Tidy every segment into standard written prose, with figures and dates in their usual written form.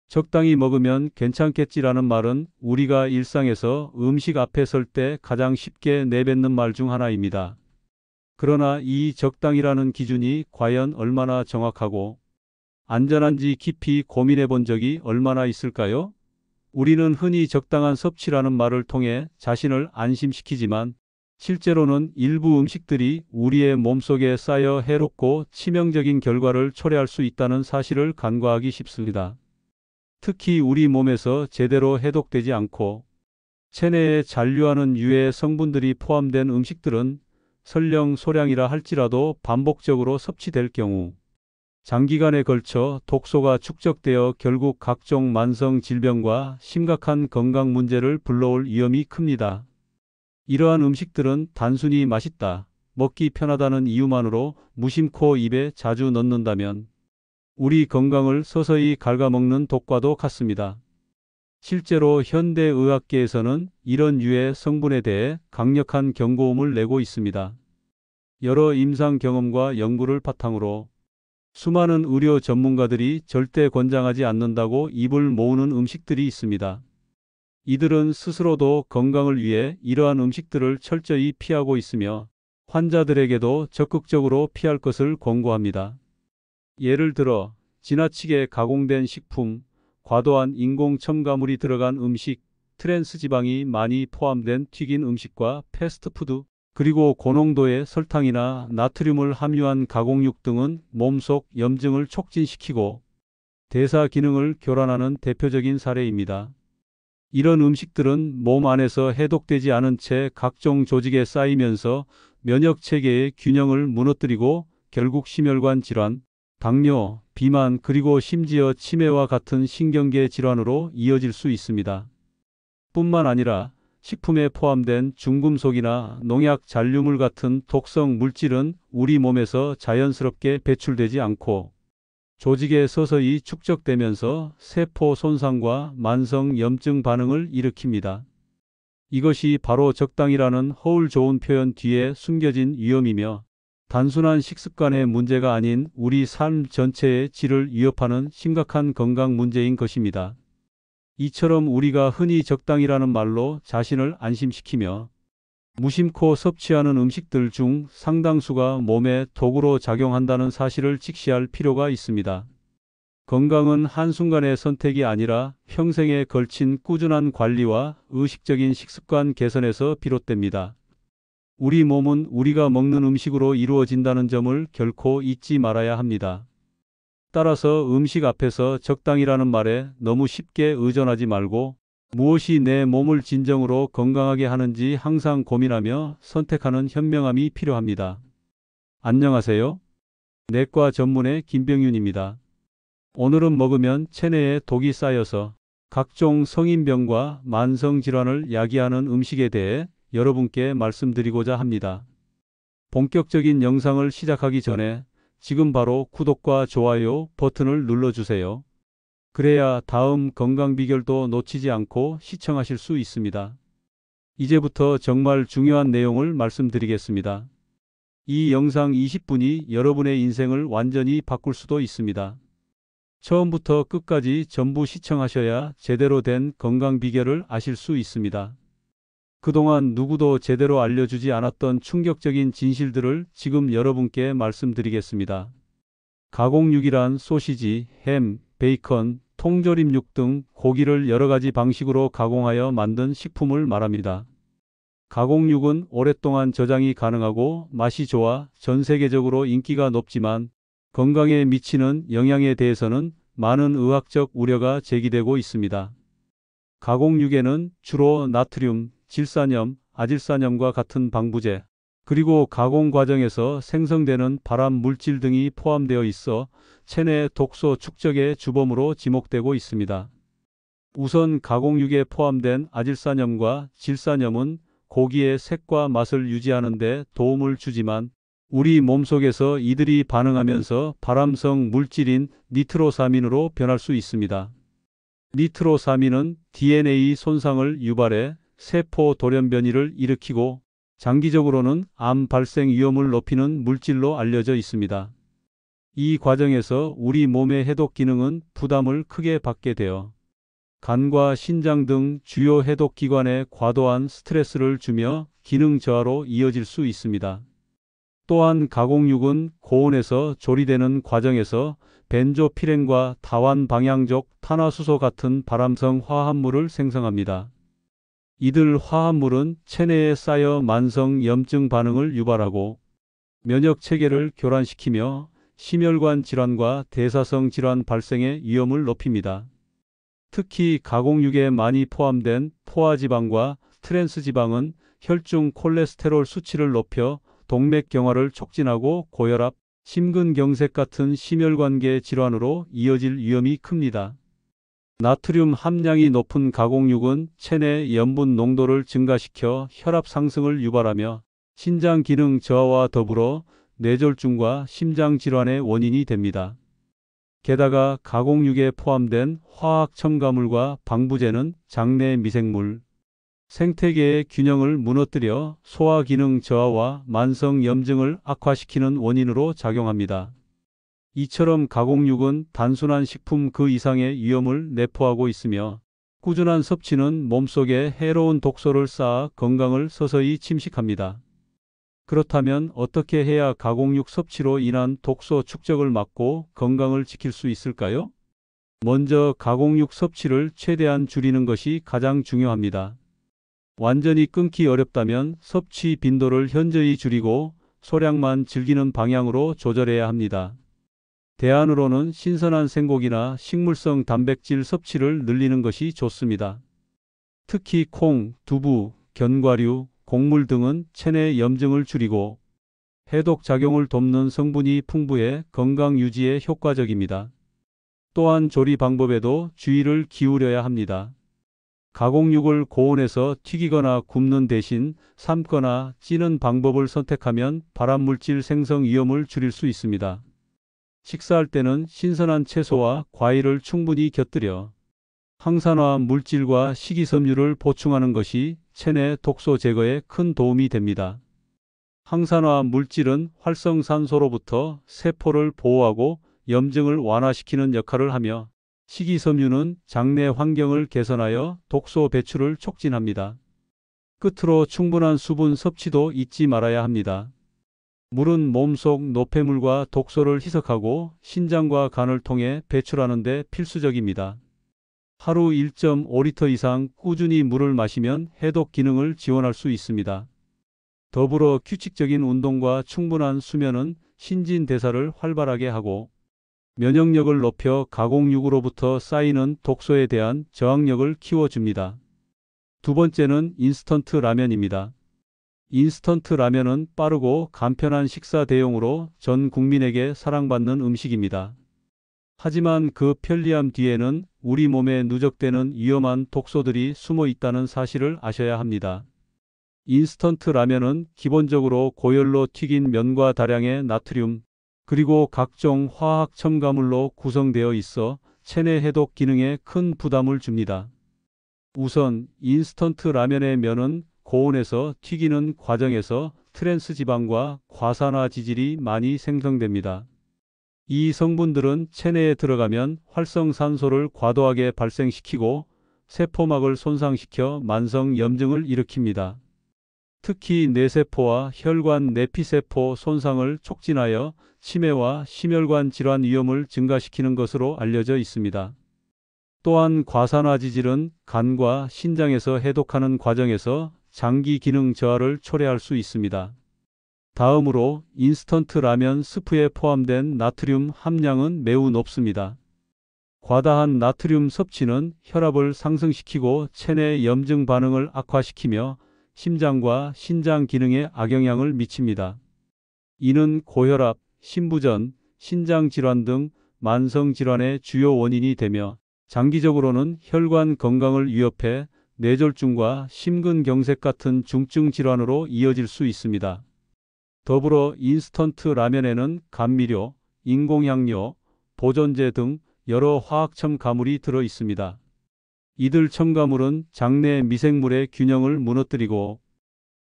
적당히 먹으면 괜찮겠지라는 말은 우리가 일상에서 음식 앞에 설 때 가장 쉽게 내뱉는 말 중 하나입니다. 그러나 이 적당이라는 기준이 과연 얼마나 정확하고 안전한지 깊이 고민해 본 적이 얼마나 있을까요? 우리는 흔히 적당한 섭취라는 말을 통해 자신을 안심시키지만 실제로는 일부 음식들이 우리의 몸속에 쌓여 해롭고 치명적인 결과를 초래할 수 있다는 사실을 간과하기 쉽습니다. 특히 우리 몸에서 제대로 해독되지 않고 체내에 잔류하는 유해 성분들이 포함된 음식들은 설령 소량이라 할지라도 반복적으로 섭취될 경우 장기간에 걸쳐 독소가 축적되어 결국 각종 만성 질병과 심각한 건강 문제를 불러올 위험이 큽니다. 이러한 음식들은 단순히 맛있다, 먹기 편하다는 이유만으로 무심코 입에 자주 넣는다면 우리 건강을 서서히 갉아먹는 독과도 같습니다. 실제로 현대의학계에서는 이런 유해 성분에 대해 강력한 경고음을 내고 있습니다. 여러 임상 경험과 연구를 바탕으로 수많은 의료 전문가들이 절대 권장하지 않는다고 입을 모으는 음식들이 있습니다. 이들은 스스로도 건강을 위해 이러한 음식들을 철저히 피하고 있으며 환자들에게도 적극적으로 피할 것을 권고합니다. 예를 들어 지나치게 가공된 식품, 과도한 인공 첨가물이 들어간 음식, 트랜스 지방이 많이 포함된 튀긴 음식과 패스트푸드, 그리고 고농도의 설탕이나 나트륨을 함유한 가공육 등은 몸속 염증을 촉진시키고 대사 기능을 교란하는 대표적인 사례입니다. 이런 음식들은 몸 안에서 해독되지 않은 채 각종 조직에 쌓이면서 면역 체계의 균형을 무너뜨리고 결국 심혈관 질환, 당뇨, 비만 그리고 심지어 치매와 같은 신경계 질환으로 이어질 수 있습니다. 뿐만 아니라 식품에 포함된 중금속이나 농약 잔류물 같은 독성 물질은 우리 몸에서 자연스럽게 배출되지 않고 조직에 서서히 축적되면서 세포 손상과 만성 염증 반응을 일으킵니다. 이것이 바로 적당이라는 허울 좋은 표현 뒤에 숨겨진 위험이며 단순한 식습관의 문제가 아닌 우리 삶 전체의 질을 위협하는 심각한 건강 문제인 것입니다. 이처럼 우리가 흔히 적당이라는 말로 자신을 안심시키며 무심코 섭취하는 음식들 중 상당수가 몸에 독으로 작용한다는 사실을 직시할 필요가 있습니다. 건강은 한순간의 선택이 아니라 평생에 걸친 꾸준한 관리와 의식적인 식습관 개선에서 비롯됩니다. 우리 몸은 우리가 먹는 음식으로 이루어진다는 점을 결코 잊지 말아야 합니다. 따라서 음식 앞에서 적당이라는 말에 너무 쉽게 의존하지 말고 무엇이 내 몸을 진정으로 건강하게 하는지 항상 고민하며 선택하는 현명함이 필요합니다. 안녕하세요. 내과 전문의 김병윤입니다. 오늘은 먹으면 체내에 독이 쌓여서 각종 성인병과 만성질환을 야기하는 음식에 대해 여러분께 말씀드리고자 합니다. 본격적인 영상을 시작하기 전에 지금 바로 구독과 좋아요 버튼을 눌러주세요. 그래야 다음 건강 비결도 놓치지 않고 시청하실 수 있습니다. 이제부터 정말 중요한 내용을 말씀드리겠습니다. 이 영상 20분이 여러분의 인생을 완전히 바꿀 수도 있습니다. 처음부터 끝까지 전부 시청하셔야 제대로 된 건강 비결을 아실 수 있습니다. 그동안 누구도 제대로 알려주지 않았던 충격적인 진실들을 지금 여러분께 말씀드리겠습니다. 가공육이란 소시지, 햄, 베이컨, 통조림육 등 고기를 여러 가지 방식으로 가공하여 만든 식품을 말합니다. 가공육은 오랫동안 저장이 가능하고 맛이 좋아 전 세계적으로 인기가 높지만 건강에 미치는 영향에 대해서는 많은 의학적 우려가 제기되고 있습니다. 가공육에는 주로 나트륨, 질산염, 아질산염과 같은 방부제, 그리고 가공 과정에서 생성되는 발암 물질 등이 포함되어 있어 체내 독소 축적의 주범으로 지목되고 있습니다. 우선 가공육에 포함된 아질산염과 질산염은 고기의 색과 맛을 유지하는 데 도움을 주지만 우리 몸속에서 이들이 반응하면서 발암성 물질인 니트로사민으로 변할 수 있습니다. 니트로사민은 DNA 손상을 유발해 세포 돌연변이를 일으키고 장기적으로는 암 발생 위험을 높이는 물질로 알려져 있습니다. 이 과정에서 우리 몸의 해독 기능은 부담을 크게 받게 되어 간과 신장 등 주요 해독 기관에 과도한 스트레스를 주며 기능 저하로 이어질 수 있습니다. 또한 가공육은 고온에서 조리되는 과정에서 벤조피렌과 다환 방향족 탄화수소 같은 발암성 화합물을 생성합니다. 이들 화합물은 체내에 쌓여 만성 염증 반응을 유발하고 면역 체계를 교란시키며 심혈관 질환과 대사성 질환 발생의 위험을 높입니다. 특히 가공육에 많이 포함된 포화지방과 트랜스지방은 혈중 콜레스테롤 수치를 높여 동맥경화를 촉진하고 고혈압, 심근경색 같은 심혈관계 질환으로 이어질 위험이 큽니다. 나트륨 함량이 높은 가공육은 체내 염분 농도를 증가시켜 혈압 상승을 유발하며 신장 기능 저하와 더불어 뇌졸중과 심장 질환의 원인이 됩니다. 게다가 가공육에 포함된 화학 첨가물과 방부제는 장내 미생물, 생태계의 균형을 무너뜨려 소화 기능 저하와 만성 염증을 악화시키는 원인으로 작용합니다. 이처럼 가공육은 단순한 식품 그 이상의 위험을 내포하고 있으며 꾸준한 섭취는 몸속에 해로운 독소를 쌓아 건강을 서서히 침식합니다. 그렇다면 어떻게 해야 가공육 섭취로 인한 독소 축적을 막고 건강을 지킬 수 있을까요? 먼저 가공육 섭취를 최대한 줄이는 것이 가장 중요합니다. 완전히 끊기 어렵다면 섭취 빈도를 현저히 줄이고 소량만 즐기는 방향으로 조절해야 합니다. 대안으로는 신선한 생고기나 식물성 단백질 섭취를 늘리는 것이 좋습니다. 특히 콩, 두부, 견과류, 곡물 등은 체내 염증을 줄이고 해독 작용을 돕는 성분이 풍부해 건강 유지에 효과적입니다. 또한 조리 방법에도 주의를 기울여야 합니다. 가공육을 고온에서 튀기거나 굽는 대신 삶거나 찌는 방법을 선택하면 발암물질 생성 위험을 줄일 수 있습니다. 식사할 때는 신선한 채소와 과일을 충분히 곁들여 항산화 물질과 식이섬유를 보충하는 것이 체내 독소 제거에 큰 도움이 됩니다. 항산화 물질은 활성산소로부터 세포를 보호하고 염증을 완화시키는 역할을 하며 식이섬유는 장내 환경을 개선하여 독소 배출을 촉진합니다. 끝으로 충분한 수분 섭취도 잊지 말아야 합니다. 물은 몸속 노폐물과 독소를 희석하고 신장과 간을 통해 배출하는 데 필수적입니다. 하루 1.5리터 이상 꾸준히 물을 마시면 해독 기능을 지원할 수 있습니다. 더불어 규칙적인 운동과 충분한 수면은 신진대사를 활발하게 하고 면역력을 높여 가공육으로부터 쌓이는 독소에 대한 저항력을 키워줍니다. 두 번째는 인스턴트 라면입니다. 인스턴트 라면은 빠르고 간편한 식사 대용으로 전 국민에게 사랑받는 음식입니다. 하지만 그 편리함 뒤에는 우리 몸에 누적되는 위험한 독소들이 숨어 있다는 사실을 아셔야 합니다. 인스턴트 라면은 기본적으로 고열로 튀긴 면과 다량의 나트륨, 그리고 각종 화학 첨가물로 구성되어 있어 체내 해독 기능에 큰 부담을 줍니다. 우선 인스턴트 라면의 면은 고온에서 튀기는 과정에서 트랜스 지방과 과산화 지질이 많이 생성됩니다. 이 성분들은 체내에 들어가면 활성산소를 과도하게 발생시키고 세포막을 손상시켜 만성 염증을 일으킵니다. 특히 뇌세포와 혈관 내피세포 손상을 촉진하여 치매와 심혈관 질환 위험을 증가시키는 것으로 알려져 있습니다. 또한 과산화지질은 간과 신장에서 해독하는 과정에서 장기 기능 저하를 초래할 수 있습니다. 다음으로 인스턴트 라면 스프에 포함된 나트륨 함량은 매우 높습니다. 과다한 나트륨 섭취는 혈압을 상승시키고 체내 염증 반응을 악화시키며 심장과 신장 기능에 악영향을 미칩니다. 이는 고혈압, 심부전, 신장질환 등 만성질환의 주요 원인이 되며 장기적으로는 혈관 건강을 위협해 뇌졸중과 심근경색 같은 중증 질환으로 이어질 수 있습니다. 더불어 인스턴트 라면에는 감미료, 인공향료, 보존제 등 여러 화학 첨가물이 들어 있습니다. 이들 첨가물은 장내 미생물의 균형을 무너뜨리고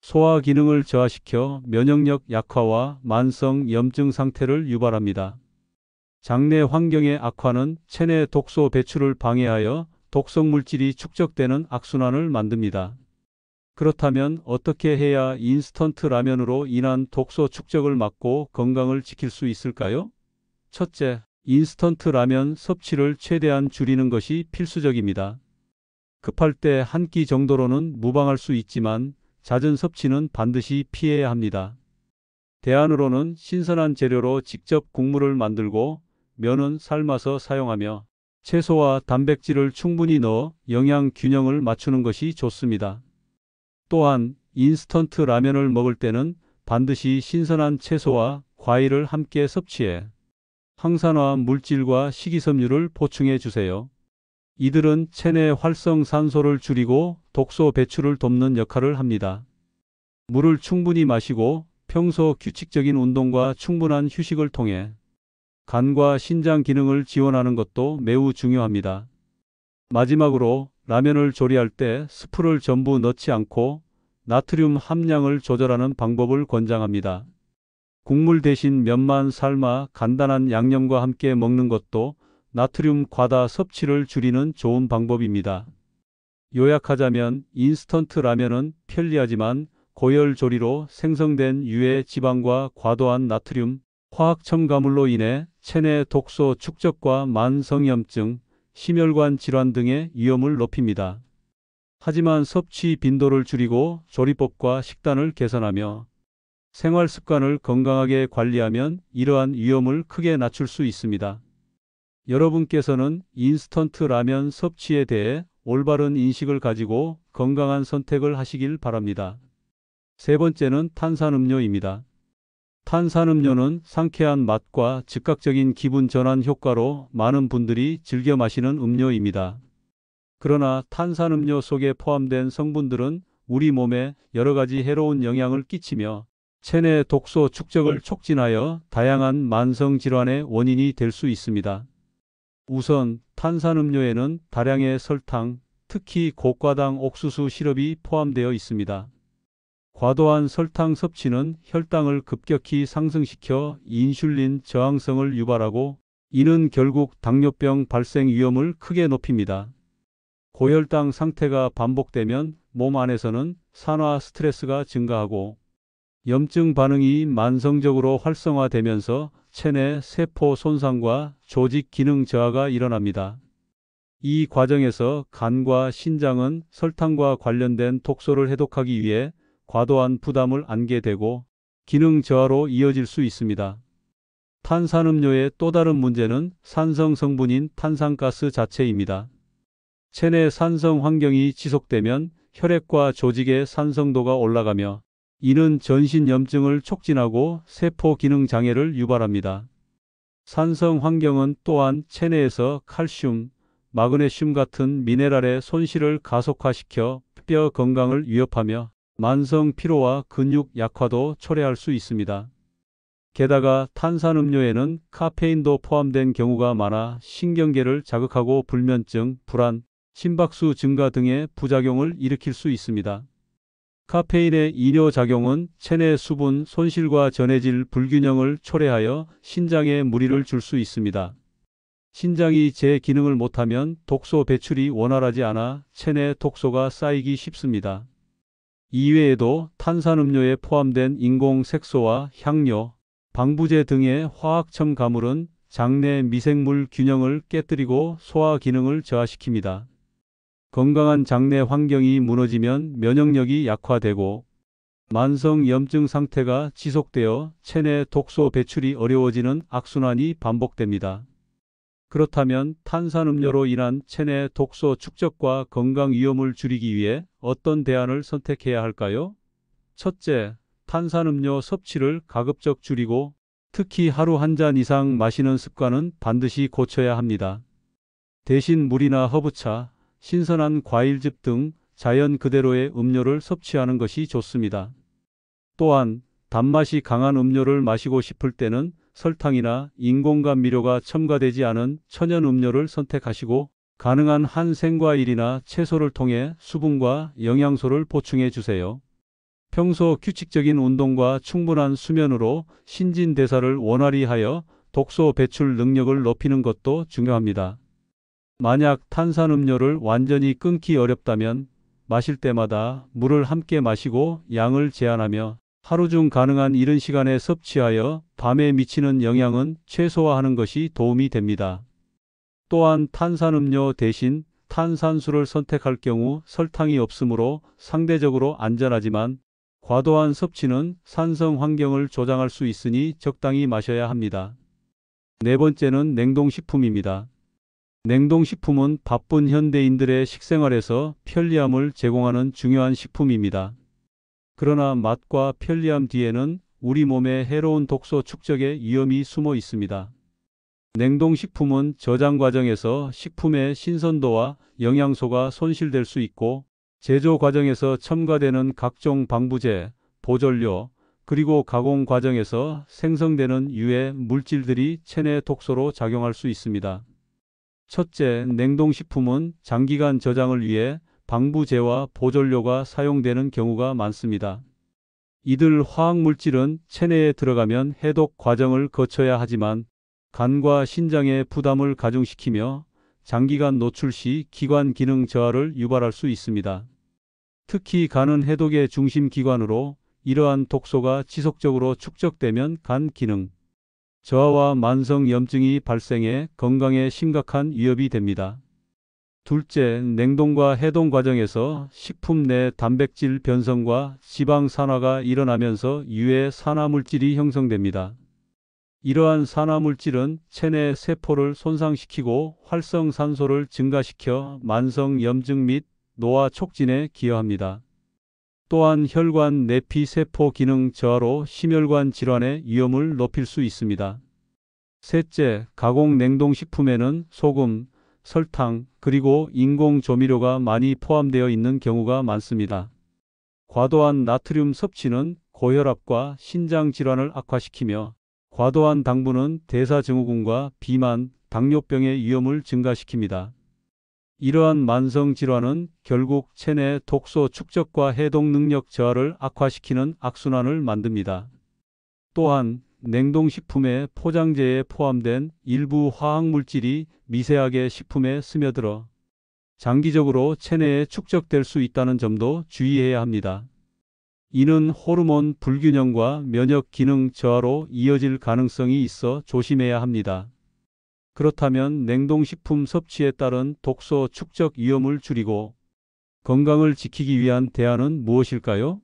소화 기능을 저하시켜 면역력 약화와 만성 염증 상태를 유발합니다. 장내 환경의 악화는 체내 독소 배출을 방해하여 독성 물질이 축적되는 악순환을 만듭니다. 그렇다면 어떻게 해야 인스턴트 라면으로 인한 독소 축적을 막고 건강을 지킬 수 있을까요? 첫째, 인스턴트 라면 섭취를 최대한 줄이는 것이 필수적입니다. 급할 때 한 끼 정도로는 무방할 수 있지만 잦은 섭취는 반드시 피해야 합니다. 대안으로는 신선한 재료로 직접 국물을 만들고 면은 삶아서 사용하며 채소와 단백질을 충분히 넣어 영양 균형을 맞추는 것이 좋습니다. 또한 인스턴트 라면을 먹을 때는 반드시 신선한 채소와 과일을 함께 섭취해 항산화 물질과 식이섬유를 보충해 주세요. 이들은 체내 활성산소를 줄이고 독소 배출을 돕는 역할을 합니다. 물을 충분히 마시고 평소 규칙적인 운동과 충분한 휴식을 통해 간과 신장 기능을 지원하는 것도 매우 중요합니다. 마지막으로 라면을 조리할 때 스프를 전부 넣지 않고 나트륨 함량을 조절하는 방법을 권장합니다. 국물 대신 면만 삶아 간단한 양념과 함께 먹는 것도 나트륨 과다 섭취를 줄이는 좋은 방법입니다. 요약하자면 인스턴트 라면은 편리하지만 고열 조리로 생성된 유해 지방과 과도한 나트륨, 화학 첨가물로 인해 체내 독소 축적과 만성염증, 심혈관 질환 등의 위험을 높입니다. 하지만 섭취 빈도를 줄이고 조리법과 식단을 개선하며 생활 습관을 건강하게 관리하면 이러한 위험을 크게 낮출 수 있습니다. 여러분께서는 인스턴트 라면 섭취에 대해 올바른 인식을 가지고 건강한 선택을 하시길 바랍니다. 세 번째는 탄산음료입니다. 탄산음료는 상쾌한 맛과 즉각적인 기분 전환 효과로 많은 분들이 즐겨 마시는 음료입니다. 그러나 탄산음료 속에 포함된 성분들은 우리 몸에 여러 가지 해로운 영향을 끼치며 체내 독소 축적을 촉진하여 다양한 만성 질환의 원인이 될 수 있습니다. 우선 탄산음료에는 다량의 설탕, 특히 고가당 옥수수 시럽이 포함되어 있습니다. 과도한 설탕 섭취는 혈당을 급격히 상승시켜 인슐린 저항성을 유발하고 이는 결국 당뇨병 발생 위험을 크게 높입니다. 고혈당 상태가 반복되면 몸 안에서는 산화 스트레스가 증가하고 염증 반응이 만성적으로 활성화되면서 체내 세포 손상과 조직 기능 저하가 일어납니다. 이 과정에서 간과 신장은 설탕과 관련된 독소를 해독하기 위해 과도한 부담을 안게 되고 기능 저하로 이어질 수 있습니다. 탄산음료의 또 다른 문제는 산성 성분인 탄산가스 자체입니다. 체내 산성 환경이 지속되면 혈액과 조직의 산성도가 올라가며 이는 전신염증을 촉진하고 세포 기능 장애를 유발합니다. 산성 환경은 또한 체내에서 칼슘, 마그네슘 같은 미네랄의 손실을 가속화시켜 뼈 건강을 위협하며 만성 피로와 근육 약화도 초래할 수 있습니다. 게다가 탄산음료에는 카페인도 포함된 경우가 많아 신경계를 자극하고 불면증, 불안, 심박수 증가 등의 부작용을 일으킬 수 있습니다. 카페인의 이뇨작용은 체내 수분 손실과 전해질 불균형을 초래하여 신장에 무리를 줄 수 있습니다. 신장이 제 기능을 못하면 독소 배출이 원활하지 않아 체내 독소가 쌓이기 쉽습니다. 이외에도 탄산음료에 포함된 인공색소와 향료, 방부제 등의 화학 첨가물은 장내 미생물 균형을 깨뜨리고 소화 기능을 저하시킵니다. 건강한 장내 환경이 무너지면 면역력이 약화되고 만성 염증 상태가 지속되어 체내 독소 배출이 어려워지는 악순환이 반복됩니다. 그렇다면 탄산음료로 인한 체내 독소 축적과 건강 위험을 줄이기 위해 어떤 대안을 선택해야 할까요? 첫째, 탄산음료 섭취를 가급적 줄이고 특히 하루 한 잔 이상 마시는 습관은 반드시 고쳐야 합니다. 대신 물이나 허브차, 신선한 과일즙 등 자연 그대로의 음료를 섭취하는 것이 좋습니다. 또한 단맛이 강한 음료를 마시고 싶을 때는 설탕이나 인공감미료가 첨가되지 않은 천연 음료를 선택하시고 가능한 한 생과일이나 채소를 통해 수분과 영양소를 보충해 주세요. 평소 규칙적인 운동과 충분한 수면으로 신진대사를 원활히 하여 독소 배출 능력을 높이는 것도 중요합니다. 만약 탄산음료를 완전히 끊기 어렵다면 마실 때마다 물을 함께 마시고 양을 제한하며 하루 중 가능한 이른 시간에 섭취하여 밤에 미치는 영향은 최소화하는 것이 도움이 됩니다. 또한 탄산음료 대신 탄산수를 선택할 경우 설탕이 없으므로 상대적으로 안전하지만 과도한 섭취는 산성 환경을 조장할 수 있으니 적당히 마셔야 합니다. 네 번째는 냉동식품입니다. 냉동식품은 바쁜 현대인들의 식생활에서 편리함을 제공하는 중요한 식품입니다. 그러나 맛과 편리함 뒤에는 우리 몸에 해로운 독소 축적의 위험이 숨어 있습니다. 냉동식품은 저장 과정에서 식품의 신선도와 영양소가 손실될 수 있고 제조 과정에서 첨가되는 각종 방부제, 보존료, 그리고 가공 과정에서 생성되는 유해 물질들이 체내 독소로 작용할 수 있습니다. 첫째, 냉동식품은 장기간 저장을 위해 방부제와 보존료가 사용되는 경우가 많습니다. 이들 화학물질은 체내에 들어가면 해독 과정을 거쳐야 하지만 간과 신장에 부담을 가중시키며 장기간 노출 시 기관 기능 저하를 유발할 수 있습니다. 특히 간은 해독의 중심 기관으로 이러한 독소가 지속적으로 축적되면 간 기능 저하와 만성 염증이 발생해 건강에 심각한 위협이 됩니다. 둘째, 냉동과 해동 과정에서 식품 내 단백질 변성과 지방 산화가 일어나면서 유해 산화물질이 형성됩니다. 이러한 산화물질은 체내 세포를 손상시키고 활성산소를 증가시켜 만성 염증 및 노화 촉진에 기여합니다. 또한 혈관 내피 세포 기능 저하로 심혈관 질환의 위험을 높일 수 있습니다. 셋째, 가공 냉동식품에는 소금, 설탕, 그리고 인공 조미료가 많이 포함되어 있는 경우가 많습니다. 과도한 나트륨 섭취는 고혈압과 신장 질환을 악화시키며 과도한 당분은 대사증후군과 비만, 당뇨병의 위험을 증가시킵니다. 이러한 만성 질환은 결국 체내 독소 축적과 해독 능력 저하를 악화시키는 악순환을 만듭니다. 또한 냉동식품의 포장재에 포함된 일부 화학물질이 미세하게 식품에 스며들어 장기적으로 체내에 축적될 수 있다는 점도 주의해야 합니다. 이는 호르몬 불균형과 면역 기능 저하로 이어질 가능성이 있어 조심해야 합니다. 그렇다면 냉동식품 섭취에 따른 독소 축적 위험을 줄이고 건강을 지키기 위한 대안은 무엇일까요?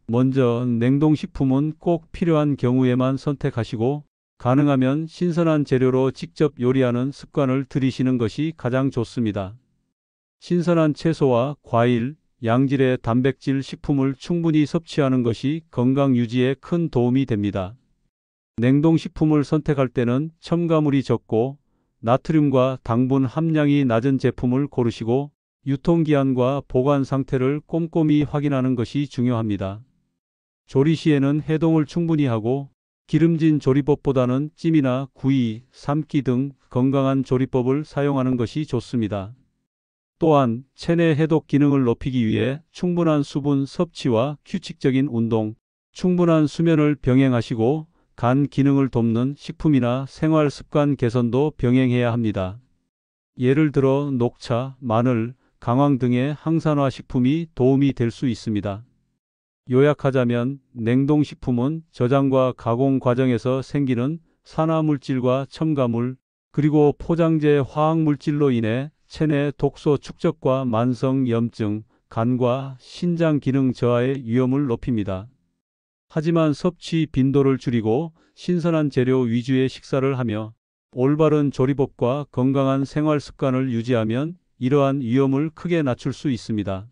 먼저 냉동식품은 꼭 필요한 경우에만 선택하시고 가능하면 신선한 재료로 직접 요리하는 습관을 들이시는 것이 가장 좋습니다. 신선한 채소와 과일, 양질의 단백질 식품을 충분히 섭취하는 것이 건강 유지에 큰 도움이 됩니다. 냉동식품을 선택할 때는 첨가물이 적고 나트륨과 당분 함량이 낮은 제품을 고르시고 유통기한과 보관 상태를 꼼꼼히 확인하는 것이 중요합니다. 조리 시에는 해동을 충분히 하고 기름진 조리법보다는 찜이나 구이, 삶기 등 건강한 조리법을 사용하는 것이 좋습니다. 또한 체내 해독 기능을 높이기 위해 충분한 수분 섭취와 규칙적인 운동, 충분한 수면을 병행하시고 간 기능을 돕는 식품이나 생활 습관 개선도 병행해야 합니다. 예를 들어 녹차, 마늘, 강황 등의 항산화 식품이 도움이 될 수 있습니다. 요약하자면 냉동식품은 저장과 가공 과정에서 생기는 산화물질과 첨가물, 그리고 포장재 화학물질로 인해 체내 독소 축적과 만성 염증, 간과 신장 기능 저하의 위험을 높입니다. 하지만 섭취 빈도를 줄이고 신선한 재료 위주의 식사를 하며 올바른 조리법과 건강한 생활 습관을 유지하면 이러한 위험을 크게 낮출 수 있습니다.